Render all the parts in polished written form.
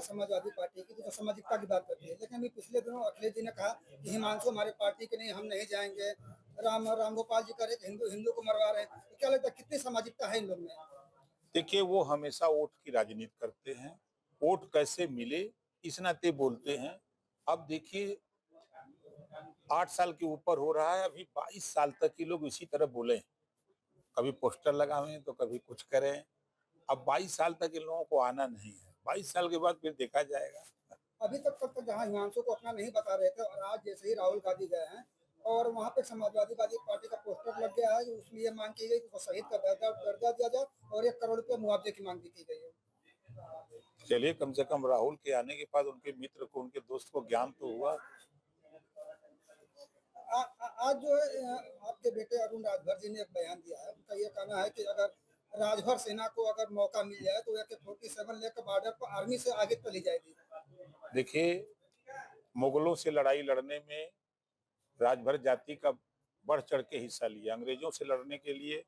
है समाजवादी पार्टी की, जो सामाजिकता की बात करती है, लेकिन अभी पिछले दिनों अखिलेश जी ने कहा कि हिमांशु हमारे पार्टी के नहीं, हम नहीं जाएंगे। राम गोपाल जी कह रहे हिंदू हिंदू को मरवा रहे हैं। तो क्या लगता है कितनी सामाजिकता है इन लोग में? देखिए, वो हमेशा वोट की राजनीति करते हैं। वोट कैसे मिले इस नाते बोलते हैं। अब देखिए, 8 साल के ऊपर हो रहा है, अभी 22 साल तक ये लोग इसी तरह बोले। कभी पोस्टर लगावे तो कभी कुछ करें। अब 22 साल तक इन लोगों को आना नहीं है। 22 साल के बाद फिर देखा जाएगा। अभी तक जहां हिमांशु को अपना नहीं बता रहे थे, और आज जैसे ही राहुल गांधी गए हैं और वहां पे समाजवादी पार्टी का पोस्टर लग गया है, उसमें ये मांग की गई कि शहीद का दर्जा दिया जाए और 1 करोड़ रुपये मुआवजे की मांग भी की गई है। चलिए, कम से कम राहुल के आने के बाद उनके मित्र को, उनके दोस्त को ज्ञान तो हुआ। आज जो है आपके बेटे अरुण राजभर जी ने एक बयान दिया है। उनका ये कहना है कि अगर राजभर सेना को अगर मौका मिल जाए तो AK-47 लेकर बॉर्डर पर आर्मी से आगे चली जाएगी। देखिए, मुगलों से लड़ाई लड़ने में राजभर जाति का बढ़ चढ़ के हिस्सा लिया। अंग्रेजों से लड़ने के लिए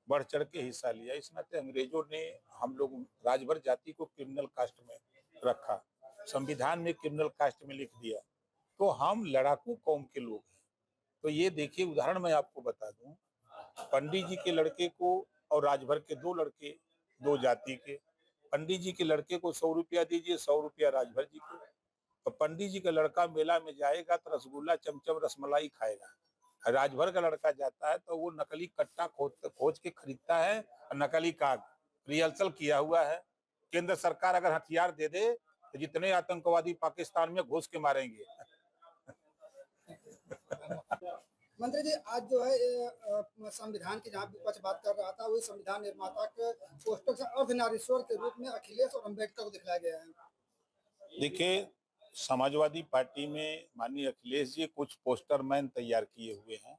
बढ़ चढ़ के हिस्सा लिया। इस नाते अंग्रेजों ने हम लोग राजभर जाति को क्रिमिनल कास्ट में रखा, संविधान में क्रिमिनल कास्ट में लिख दिया। तो हम लड़ाकू कौम के लोग हैं। तो ये देखिए, उदाहरण मैं आपको बता दूं, पंडित जी के लड़के को और राजभर के 2 लड़के, 2 जाति के, पंडित जी के लड़के को 100 रुपया दीजिए, 100 रुपया राजभर जी को। तो पंडित जी का लड़का मेला में जाएगा तो रसगुल्ला, चमचम, रसमलाई खाएगा। राजभर का लड़का जाता है तो वो नकली कट्टा खोज के खरीदता है और नकली काग रिहर्सल किया हुआ है। केंद्र सरकार अगर हथियार दे दे तो जितने आतंकवादी पाकिस्तान में घुस के मारेंगे। मंत्री जी, आज जो है संविधान की जहाँ विपक्ष बात कर रहा था, वही संविधान निर्माता के पोस्टर से अर्धनारीश्वर के रूप में अखिलेश और अम्बेडकर को दिखाया गया है। देखिए, समाजवादी पार्टी में माननीय अखिलेश जी कुछ पोस्टरमैन तैयार किए हुए हैं।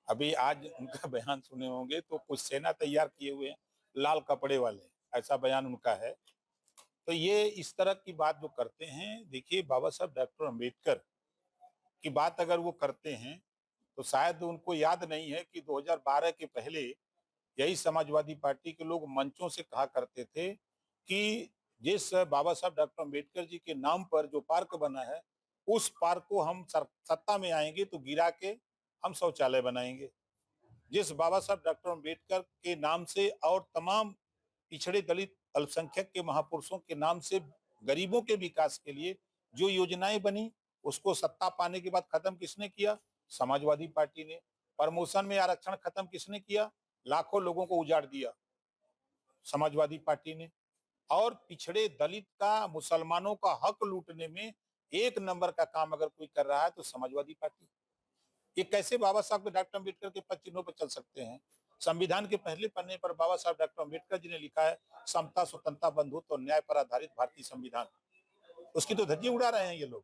अभी आज उनका बयान सुने होंगे तो कुछ सेना तैयार किए हुए हैं, लाल कपड़े वाले, ऐसा बयान उनका है। तो ये इस तरह की बात जो करते हैं, देखिए बाबा साहब डॉक्टर अम्बेडकर की बात अगर वो करते हैं तो शायद उनको याद नहीं है कि 2012 के पहले यही समाजवादी पार्टी के लोग मंचों से कहा करते थे कि जिस बाबा साहब डॉक्टर अम्बेडकर जी के नाम पर जो पार्क बना है, उस पार्क को हम सत्ता में आएंगे तो गिरा के हम शौचालय बनाएंगे। जिस बाबा साहब डॉक्टर अम्बेडकर के नाम से और तमाम पिछड़े दलित अल्पसंख्यक के महापुरुषों के नाम से गरीबों के विकास के लिए जो योजनाएं बनी, उसको सत्ता पाने के बाद खत्म किसने किया? समाजवादी पार्टी ने। प्रमोशन में आरक्षण खत्म किसने किया? लाखों लोगों को उजाड़ दिया समाजवादी पार्टी ने। और पिछड़े दलित का, मुसलमानों का हक लूटने में 1 नंबर का काम अगर कोई कर रहा है तो समाजवादी पार्टी। ये कैसे बाबा साहब डॉक्टर अम्बेडकर के पद चिन्हों पर चल सकते हैं? संविधान के पहले पन्ने पर बाबा साहब डॉक्टर अम्बेडकर जी ने लिखा है, समता, स्वतंत्रता, बंधुत्व और न्याय पर आधारित भारतीय संविधान। उसकी तो धज्जी उड़ा रहे हैं ये लोग।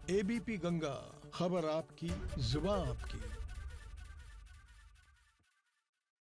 ABP गंगा, खबर आपकी, जुबान आपकी।